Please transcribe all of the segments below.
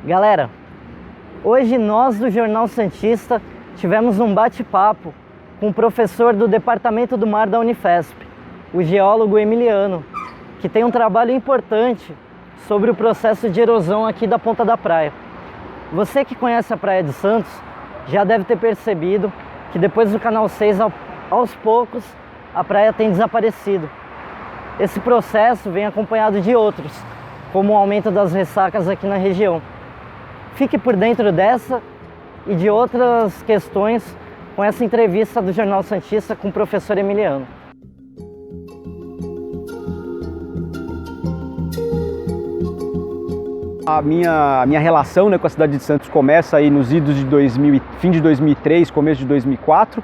Galera, hoje nós do Jornal Santista tivemos um bate-papo com o professor do Departamento do Mar da Unifesp, o geólogo Emiliano, que tem um trabalho importante sobre o processo de erosão aqui da Ponta da Praia. Você que conhece a Praia de Santos já deve ter percebido que depois do Canal 6, aos poucos, a praia tem desaparecido. Esse processo vem acompanhado de outros, como o aumento das ressacas aqui na região. Fique por dentro dessa e de outras questões com essa entrevista do Jornal Santista com o professor Emiliano. A minha relação, né, com a cidade de Santos começa aí nos idos de fim de 2003, começo de 2004,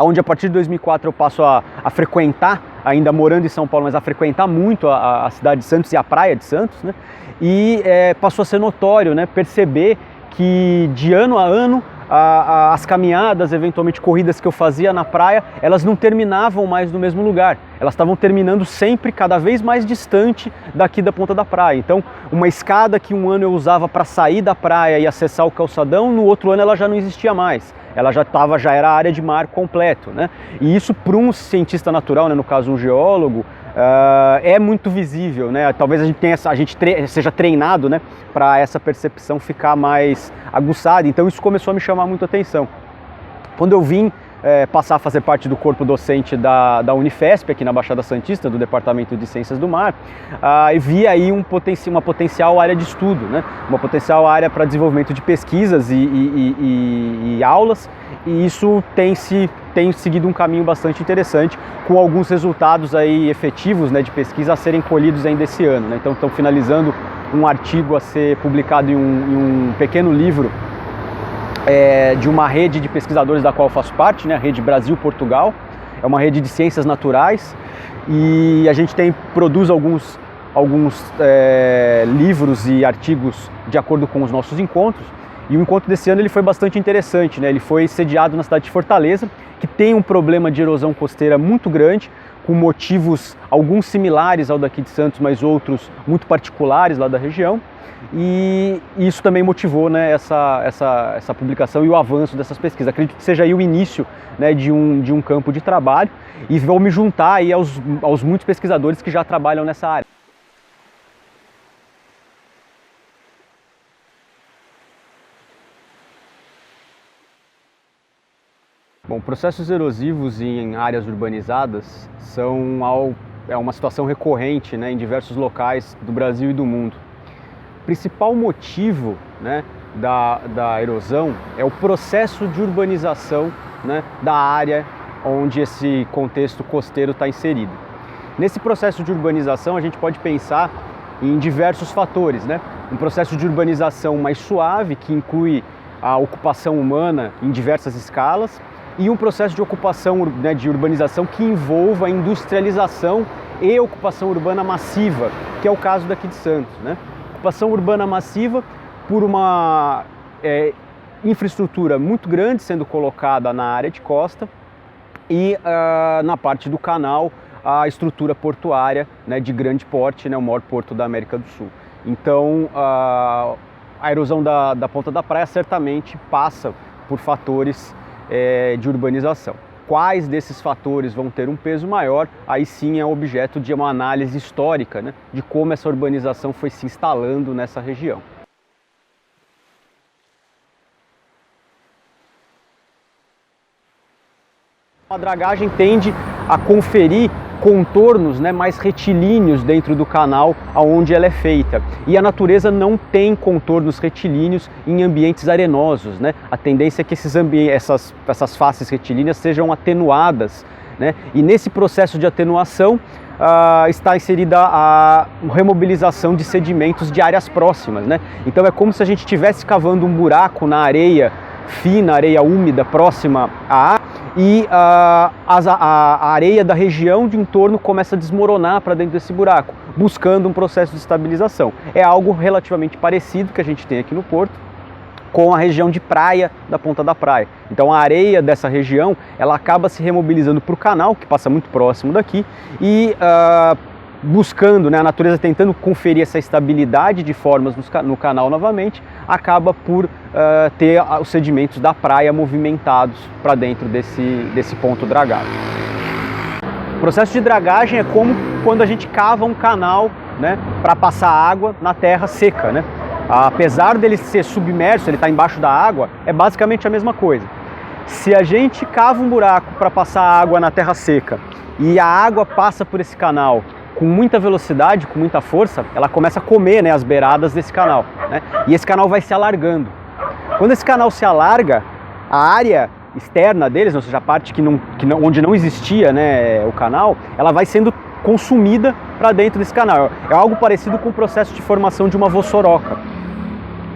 onde a partir de 2004 eu passo a frequentar, ainda morando em São Paulo, mas a frequentar muito a cidade de Santos e a praia de Santos, né? E passou a ser notório, né, perceber que de ano a ano as caminhadas, eventualmente corridas que eu fazia na praia, elas não terminavam mais no mesmo lugar. Elas estavam terminando sempre cada vez mais distante daqui da Ponta da Praia. Então, uma escada que um ano eu usava para sair da praia e acessar o calçadão, no outro ano ela já não existia mais. Ela já era área de mar completo, né? E isso para um cientista natural, né, no caso um geólogo, é muito visível, né? Talvez a gente seja treinado, né, para essa percepção ficar mais aguçada. Então isso começou a me chamar muito a atenção. Quando eu vim passar a fazer parte do corpo docente da Unifesp, aqui na Baixada Santista, do Departamento de Ciências do Mar, e vi aí uma potencial área de estudo, né? Uma potencial área para desenvolvimento de pesquisas e aulas, e isso tem seguido um caminho bastante interessante, com alguns resultados aí efetivos, né, de pesquisa a serem colhidos ainda esse ano, né? Então estão finalizando um artigo a ser publicado em um pequeno livro de uma rede de pesquisadores da qual eu faço parte, né, a Rede Brasil-Portugal. É uma rede de ciências naturais e a gente produz alguns livros e artigos de acordo com os nossos encontros. E o encontro desse ano ele foi bastante interessante, né? Ele foi sediado na cidade de Fortaleza, que tem um problema de erosão costeira muito grande, com motivos alguns similares ao daqui de Santos, mas outros muito particulares lá da região. E isso também motivou, né, essa publicação e o avanço dessas pesquisas. Acredito que seja aí o início, né, de um campo de trabalho, e vou me juntar aí aos muitos pesquisadores que já trabalham nessa área. Bom, processos erosivos em áreas urbanizadas é uma situação recorrente, né, em diversos locais do Brasil e do mundo. O principal motivo, né, da erosão é o processo de urbanização, né, da área onde esse contexto costeiro está inserido. Nesse processo de urbanização a gente pode pensar em diversos fatores, né? Um processo de urbanização mais suave, que inclui a ocupação humana em diversas escalas, e um processo de ocupação, né, de urbanização que envolva a industrialização e ocupação urbana massiva, que é o caso daqui de Santos, né? Ocupação urbana massiva por uma infraestrutura muito grande sendo colocada na área de costa e na parte do canal a estrutura portuária, né, de grande porte, né, o maior porto da América do Sul. Então a erosão da Ponta da Praia certamente passa por fatores de urbanização. Quais desses fatores vão ter um peso maior, aí sim é objeto de uma análise histórica, né, de como essa urbanização foi se instalando nessa região. A dragagem tende a conferir contornos, né, mais retilíneos dentro do canal onde ela é feita. E a natureza não tem contornos retilíneos em ambientes arenosos, né? A tendência é que essas faces retilíneas sejam atenuadas, né? E nesse processo de atenuação está inserida a remobilização de sedimentos de áreas próximas, né? Então é como se a gente estivesse cavando um buraco na areia fina, areia úmida próxima à água, e a areia da região de entorno começa a desmoronar para dentro desse buraco, buscando um processo de estabilização. É algo relativamente parecido que a gente tem aqui no Porto com a região de praia da Ponta da Praia. Então a areia dessa região ela acaba se remobilizando para o canal, que passa muito próximo daqui, e buscando, né, a natureza tentando conferir essa estabilidade de formas no canal novamente, acaba por ter os sedimentos da praia movimentados para dentro desse ponto dragado. O processo de dragagem é como quando a gente cava um canal, né, para passar água na terra seca, né? Apesar dele ser submerso, ele está embaixo da água, é basicamente a mesma coisa. Se a gente cava um buraco para passar água na terra seca e a água passa por esse canal com muita velocidade, com muita força, ela começa a comer, né, as beiradas desse canal, né? E esse canal vai se alargando. Quando esse canal se alarga, a área externa deles, ou seja, a parte onde não existia, né, o canal, ela vai sendo consumida para dentro desse canal. É algo parecido com o processo de formação de uma vossoroca.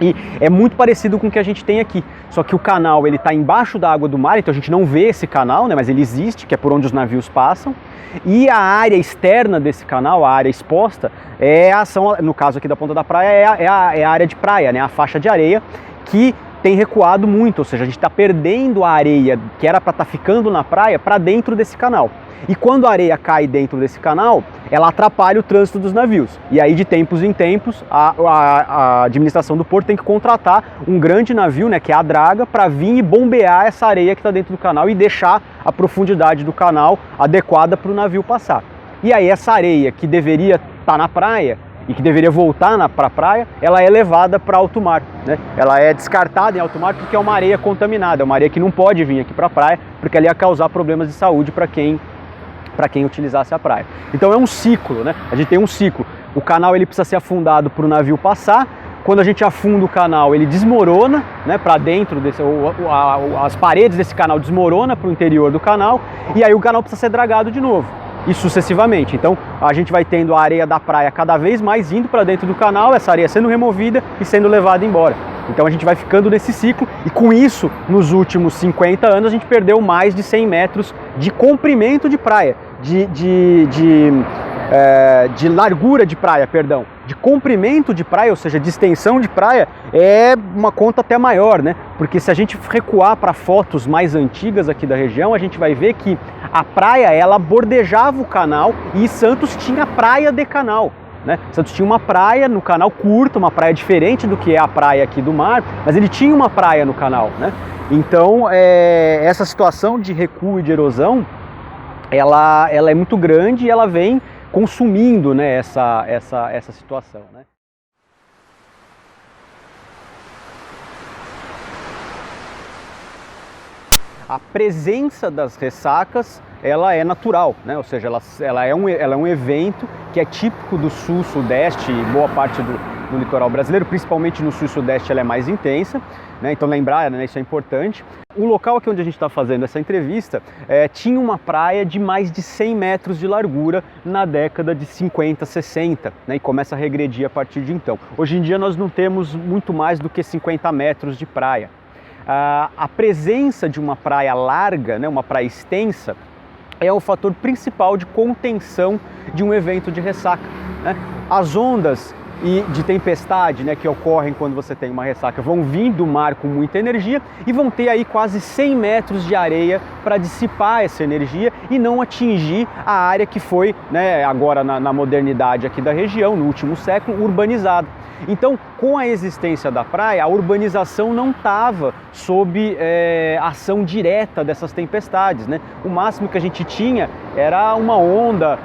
E é muito parecido com o que a gente tem aqui, só que o canal ele está embaixo da água do mar, então a gente não vê esse canal, né, mas ele existe, que é por onde os navios passam. E a área externa desse canal, a área exposta, no caso aqui da Ponta da Praia, é a área de praia, né, a faixa de areia, que tem recuado muito, ou seja, a gente está perdendo a areia que era para estar ficando na praia para dentro desse canal. E quando a areia cai dentro desse canal, ela atrapalha o trânsito dos navios. E aí, de tempos em tempos, a administração do porto tem que contratar um grande navio, né, que é a draga, para vir e bombear essa areia que está dentro do canal e deixar a profundidade do canal adequada para o navio passar. E aí essa areia que deveria estar na praia e que deveria voltar para a praia, ela é levada para alto mar, né? Ela é descartada em alto mar porque é uma areia contaminada, é uma areia que não pode vir aqui para a praia, porque ela ia causar problemas de saúde para quem utilizasse a praia. Então é um ciclo, né? A gente tem um ciclo. O canal ele precisa ser afundado para o navio passar. Quando a gente afunda o canal, ele desmorona, né, para dentro as paredes desse canal desmorona para o interior do canal, e aí o canal precisa ser dragado de novo. E sucessivamente. Então a gente vai tendo a areia da praia cada vez mais indo para dentro do canal, essa areia sendo removida e sendo levada embora. Então a gente vai ficando nesse ciclo e com isso, nos últimos 50 anos, a gente perdeu mais de 100 metros de comprimento de praia, de largura de praia, perdão, de comprimento de praia, ou seja, de extensão de praia, é uma conta até maior, né? Porque se a gente recuar para fotos mais antigas aqui da região, a gente vai ver que a praia, ela bordejava o canal e Santos tinha praia de canal, né? Santos tinha uma praia no canal curta, uma praia diferente do que é a praia aqui do mar, mas ele tinha uma praia no canal, né? Então, essa situação de recuo e de erosão, ela é muito grande e ela vem consumindo, né, essa situação, né? A presença das ressacas, ela é natural, né? Ou seja, ela é um evento que é típico do sul-sudeste e boa parte do litoral brasileiro, principalmente no sul e sudeste ela é mais intensa, né? Então lembrar, né, isso é importante. O local aqui onde a gente está fazendo essa entrevista tinha uma praia de mais de 100 metros de largura na década de 50, 60, né, e começa a regredir a partir de então. Hoje em dia nós não temos muito mais do que 50 metros de praia. A presença de uma praia larga, né, uma praia extensa, é o fator principal de contenção de um evento de ressaca, né? As ondas de tempestade, né, que ocorrem quando você tem uma ressaca vão vir do mar com muita energia e vão ter aí quase 100 metros de areia para dissipar essa energia e não atingir a área que foi, né, agora na modernidade aqui da região, no último século, urbanizada. Então, com a existência da praia, a urbanização não estava sob ação direta dessas tempestades, né? O máximo que a gente tinha era uma onda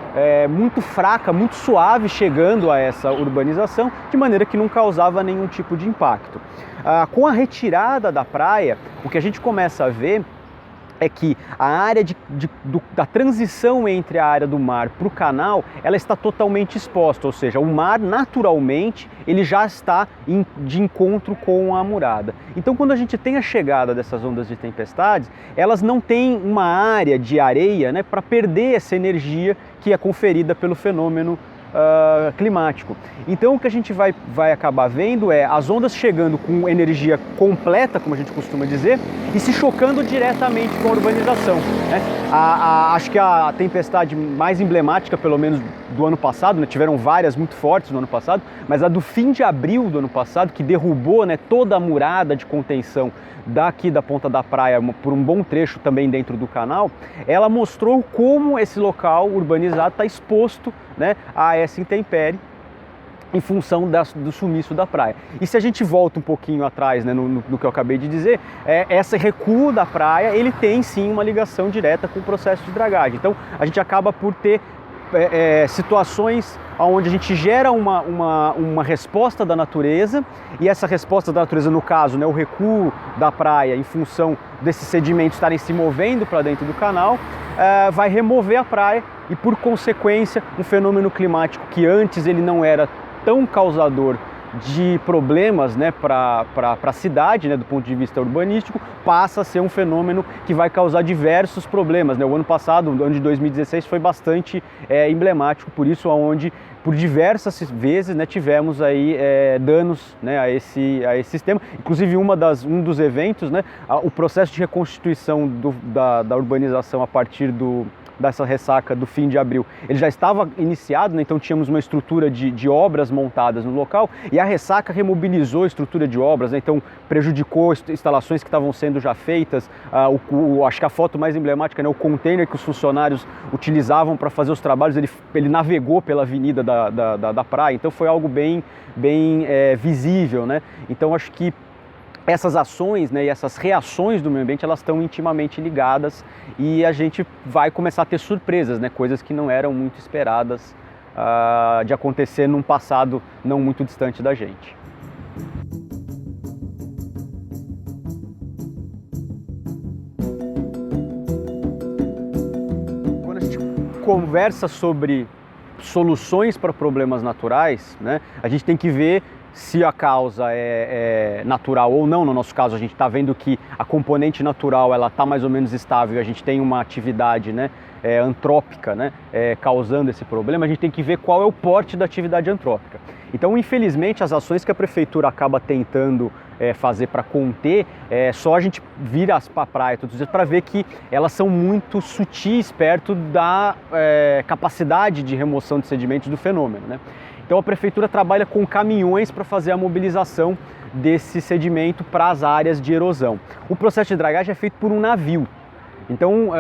muito fraca, muito suave chegando a essa urbanização, de maneira que não causava nenhum tipo de impacto. Com a retirada da praia, o que a gente começa a ver é que a área da transição entre a área do mar para o canal, ela está totalmente exposta, ou seja, o mar naturalmente ele já está de encontro com a murada. Então quando a gente tem a chegada dessas ondas de tempestades, elas não têm uma área de areia, né, para perder essa energia que é conferida pelo fenômeno climático. Então o que a gente vai acabar vendo é as ondas chegando com energia completa, como a gente costuma dizer, e se chocando diretamente com a urbanização, né? Acho que a tempestade mais emblemática, pelo menos do ano passado, né? Tiveram várias muito fortes no ano passado, mas a do fim de abril do ano passado, que derrubou, né, toda a murada de contenção daqui da Ponta da Praia por um bom trecho também dentro do canal, ela mostrou como esse local urbanizado está exposto, né, a essa intempérie em função do sumiço da praia. E se a gente volta um pouquinho atrás, né, no que eu acabei de dizer, esse recuo da praia, ele tem sim uma ligação direta com o processo de dragagem. Então a gente acaba por ter situações onde a gente gera uma resposta da natureza, e essa resposta da natureza, no caso, né, o recuo da praia em função desses sedimentos estarem se movendo para dentro do canal, vai remover a praia e, por consequência, um fenômeno climático que antes ele não era tão causador de problemas, né, para a cidade, né, do ponto de vista urbanístico, passa a ser um fenômeno que vai causar diversos problemas, né? O ano passado, o ano de 2016, foi bastante emblemático por isso, onde por diversas vezes, né, tivemos aí danos, né, a esse sistema. Inclusive um dos eventos, né, o processo de reconstituição da urbanização a partir dessa ressaca do fim de abril, ele já estava iniciado, né? Então tínhamos uma estrutura de obras montadas no local, e a ressaca remobilizou a estrutura de obras, né? Então prejudicou instalações que estavam sendo já feitas. Acho que a foto mais emblemática, né, o container que os funcionários utilizavam para fazer os trabalhos, ele navegou pela avenida da praia, então foi algo bem visível, né? Então acho que essas ações, né, e essas reações do meio ambiente, elas estão intimamente ligadas, e a gente vai começar a ter surpresas, né, coisas que não eram muito esperadas de acontecer num passado não muito distante da gente. Quando a gente conversa sobre soluções para problemas naturais, né, a gente tem que ver se a causa é natural ou não. No nosso caso, a gente está vendo que a componente natural ela está mais ou menos estável, a gente tem uma atividade, né, antrópica, né, causando esse problema. A gente tem que ver qual é o porte da atividade antrópica. Então, infelizmente, as ações que a prefeitura acaba tentando fazer para conter, só a gente vir para a praia todos os dias para ver que elas são muito sutis perto da capacidade de remoção de sedimentos do fenômeno, né? Então a prefeitura trabalha com caminhões para fazer a mobilização desse sedimento para as áreas de erosão. O processo de dragagem é feito por um navio. Então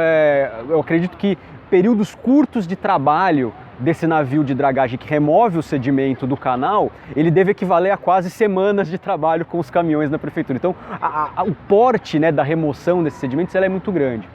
eu acredito que períodos curtos de trabalho desse navio de dragagem que remove o sedimento do canal, ele deve equivaler a quase semanas de trabalho com os caminhões da prefeitura. Então o porte, né, da remoção desses sedimentos ela é muito grande.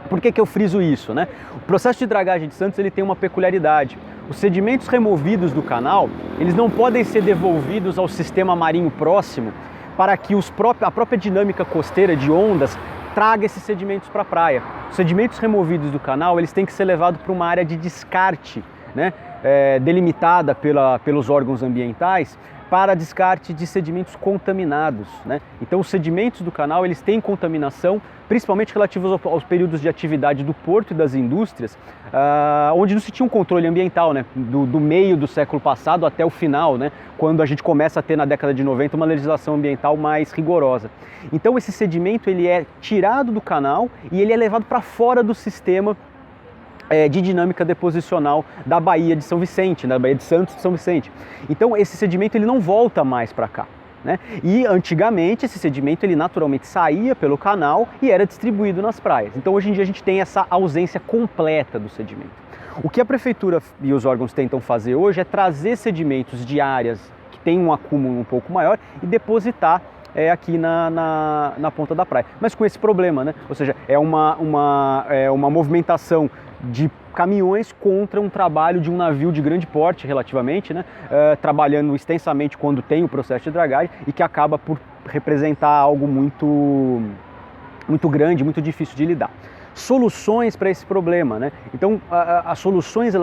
Por que eu friso isso, né? O processo de dragagem de Santos ele tem uma peculiaridade. Os sedimentos removidos do canal, eles não podem ser devolvidos ao sistema marinho próximo para que a própria dinâmica costeira de ondas traga esses sedimentos para a praia. Os sedimentos removidos do canal, eles têm que ser levados para uma área de descarte, né, delimitada pelos órgãos ambientais, para descarte de sedimentos contaminados, né? Então os sedimentos do canal eles têm contaminação, principalmente relativos aos períodos de atividade do porto e das indústrias, onde não se tinha um controle ambiental, né? Do meio do século passado até o final, né? Quando a gente começa a ter na década de 90 uma legislação ambiental mais rigorosa. Então esse sedimento ele é tirado do canal e ele é levado para fora do sistema de dinâmica deposicional da Baía de São Vicente, da Baía de Santos de São Vicente. Então esse sedimento ele não volta mais para cá, né? E antigamente esse sedimento ele naturalmente saía pelo canal e era distribuído nas praias. Então hoje em dia a gente tem essa ausência completa do sedimento. O que a prefeitura e os órgãos tentam fazer hoje é trazer sedimentos de áreas que têm um acúmulo um pouco maior e depositar aqui na ponta da praia. Mas com esse problema, né? Ou seja, é uma movimentação de caminhões contra um trabalho de um navio de grande porte relativamente, né, trabalhando extensamente quando tem o processo de dragagem e que acaba por representar algo muito grande, muito difícil de lidar. Soluções para esse problema, né? Então as soluções,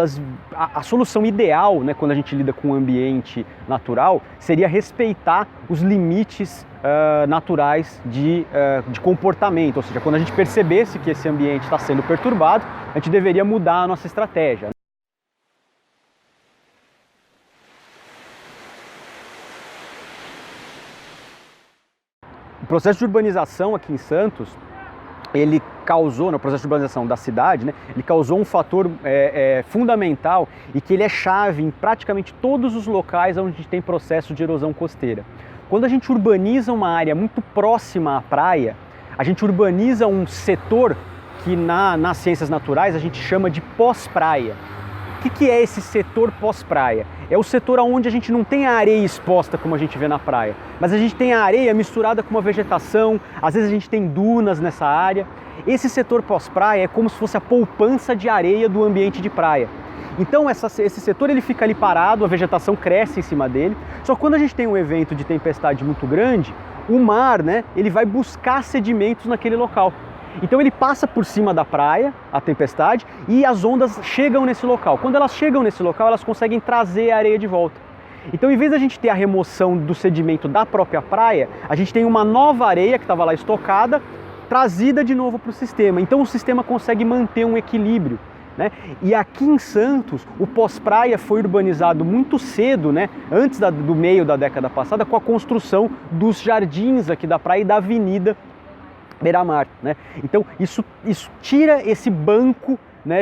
a solução ideal, né, quando a gente lida com o ambiente natural, seria respeitar os limites naturais de comportamento, ou seja, quando a gente percebesse que esse ambiente está sendo perturbado, a gente deveria mudar a nossa estratégia. O processo de urbanização aqui em Santos, ele causou, no processo de urbanização da cidade, né, ele causou um fator fundamental e que ele é chave em praticamente todos os locais onde a gente tem processo de erosão costeira. Quando a gente urbaniza uma área muito próxima à praia, a gente urbaniza um setor que nas ciências naturais a gente chama de pós-praia. O que é esse setor pós-praia? É o setor onde a gente não tem a areia exposta como a gente vê na praia, mas a gente tem a areia misturada com uma vegetação, às vezes a gente tem dunas nessa área. Esse setor pós-praia é como se fosse a poupança de areia do ambiente de praia. Então esse setor ele fica ali parado, a vegetação cresce em cima dele, só que quando a gente tem um evento de tempestade muito grande, o mar, né, ele vai buscar sedimentos naquele local. Então ele passa por cima da praia, a tempestade, e as ondas chegam nesse local. Quando elas chegam nesse local, elas conseguem trazer a areia de volta. Então, em vez da gente ter a remoção do sedimento da própria praia, a gente tem uma nova areia que estava lá estocada, trazida de novo para o sistema. Então o sistema consegue manter um equilíbrio, né? E aqui em Santos, o pós-praia foi urbanizado muito cedo, né? Antes do meio da década passada, com a construção dos jardins aqui da praia e da avenida beira-mar, né? Então isso tira esse banco, né,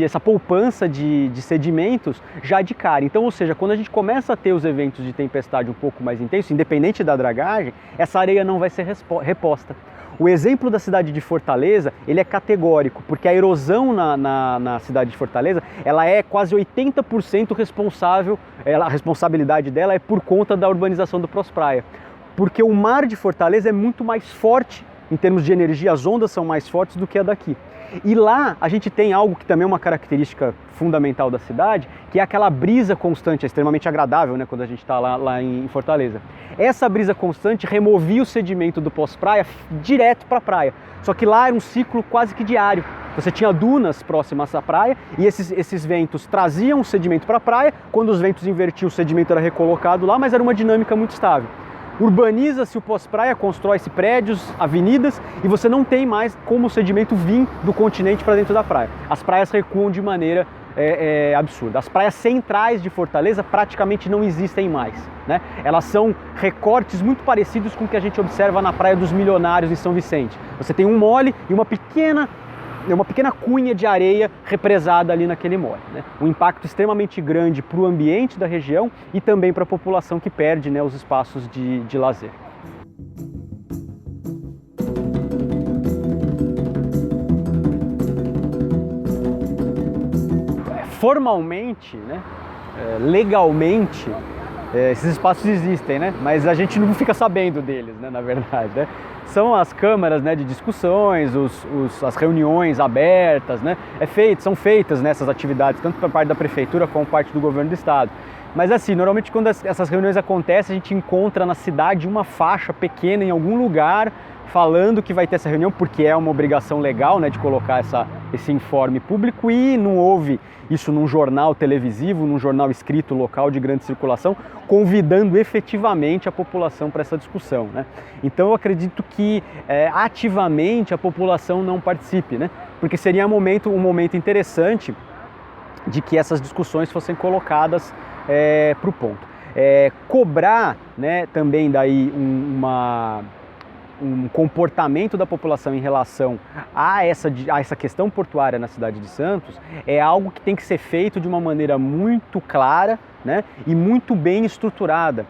essa poupança de sedimentos já de cara. Então, ou seja, quando a gente começa a ter os eventos de tempestade um pouco mais intensos, independente da dragagem, essa areia não vai ser reposta. O exemplo da cidade de Fortaleza, ele é categórico, porque a erosão na cidade de Fortaleza, ela é quase 80% responsável, a responsabilidade dela é por conta da urbanização do pós-praia. Porque o mar de Fortaleza é muito mais forte em termos de energia, as ondas são mais fortes do que a daqui. E lá a gente tem algo que também é uma característica fundamental da cidade, que é aquela brisa constante, é extremamente agradável, né, quando a gente está lá em Fortaleza. Essa brisa constante removia o sedimento do pós-praia direto para a praia. Só que lá era um ciclo quase que diário. Você tinha dunas próximas à praia e esses ventos traziam o sedimento para a praia. Quando os ventos invertiam, o sedimento era recolocado lá, mas era uma dinâmica muito estável. Urbaniza-se o pós-praia, constrói-se prédios, avenidas e você não tem mais como o sedimento vir do continente para dentro da praia. As praias recuam de maneira absurda. As praias centrais de Fortaleza praticamente não existem mais, né? Elas são recortes muito parecidos com o que a gente observa na Praia dos Milionários em São Vicente. Você tem um mole e uma pequena cunha de areia represada ali naquele mole, né? Um impacto extremamente grande para o ambiente da região e também para a população que perde, né, os espaços de lazer. Formalmente, né, legalmente, esses espaços existem, né? Mas a gente não fica sabendo deles, né, na verdade, né? São as câmaras, né, de discussões, as reuniões abertas, né? São feitas nessas atividades, tanto por parte da prefeitura como por parte do governo do estado. Mas assim, normalmente quando essas reuniões acontecem, a gente encontra na cidade uma faixa pequena em algum lugar falando que vai ter essa reunião, porque é uma obrigação legal, né, de colocar esse informe público, e não houve isso num jornal televisivo, num jornal escrito local de grande circulação, convidando efetivamente a população para essa discussão, né? Então eu acredito que ativamente a população não participe, né? Porque seria um momento interessante de que essas discussões fossem colocadas para o ponto. Cobrar, né, também daí um comportamento da população em relação a essa questão portuária na cidade de Santos é algo que tem que ser feito de uma maneira muito clara, né, e muito bem estruturada.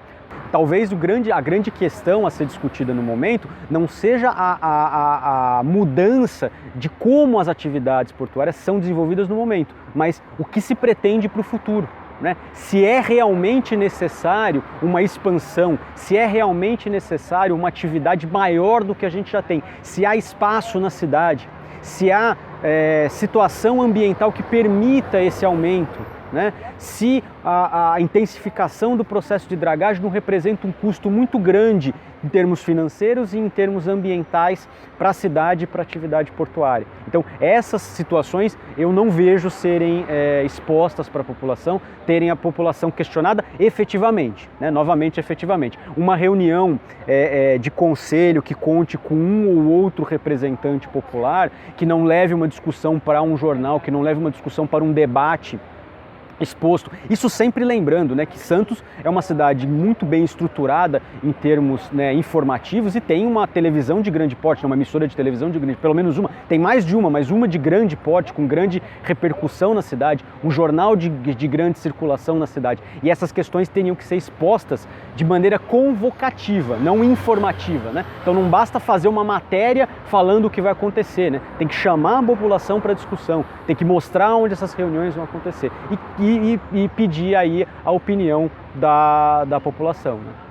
Talvez a grande questão a ser discutida no momento não seja a mudança de como as atividades portuárias são desenvolvidas no momento, mas o que se pretende para o futuro, né? Se é realmente necessário uma expansão, se é realmente necessário uma atividade maior do que a gente já tem, se há espaço na cidade, se há situação ambiental que permita esse aumento, né? Se a intensificação do processo de dragagem não representa um custo muito grande em termos financeiros e em termos ambientais para a cidade e para a atividade portuária. Então essas situações eu não vejo serem expostas para a população, terem a população questionada efetivamente, né? Novamente efetivamente. Uma reunião de conselho que conte com um ou outro representante popular, que não leve uma discussão para um jornal, que não leve uma discussão para um debate exposto. Isso sempre lembrando, né, que Santos é uma cidade muito bem estruturada em termos, né, informativos, e tem uma televisão de grande porte, uma emissora de televisão de grande, pelo menos uma, tem mais de uma, mas uma de grande porte, com grande repercussão na cidade, um jornal de grande circulação na cidade. E essas questões teriam que ser expostas de maneira convocativa, não informativa, né? Então não basta fazer uma matéria falando o que vai acontecer, né? Tem que chamar a população para discussão, tem que mostrar onde essas reuniões vão acontecer e pedir aí a opinião da população, né?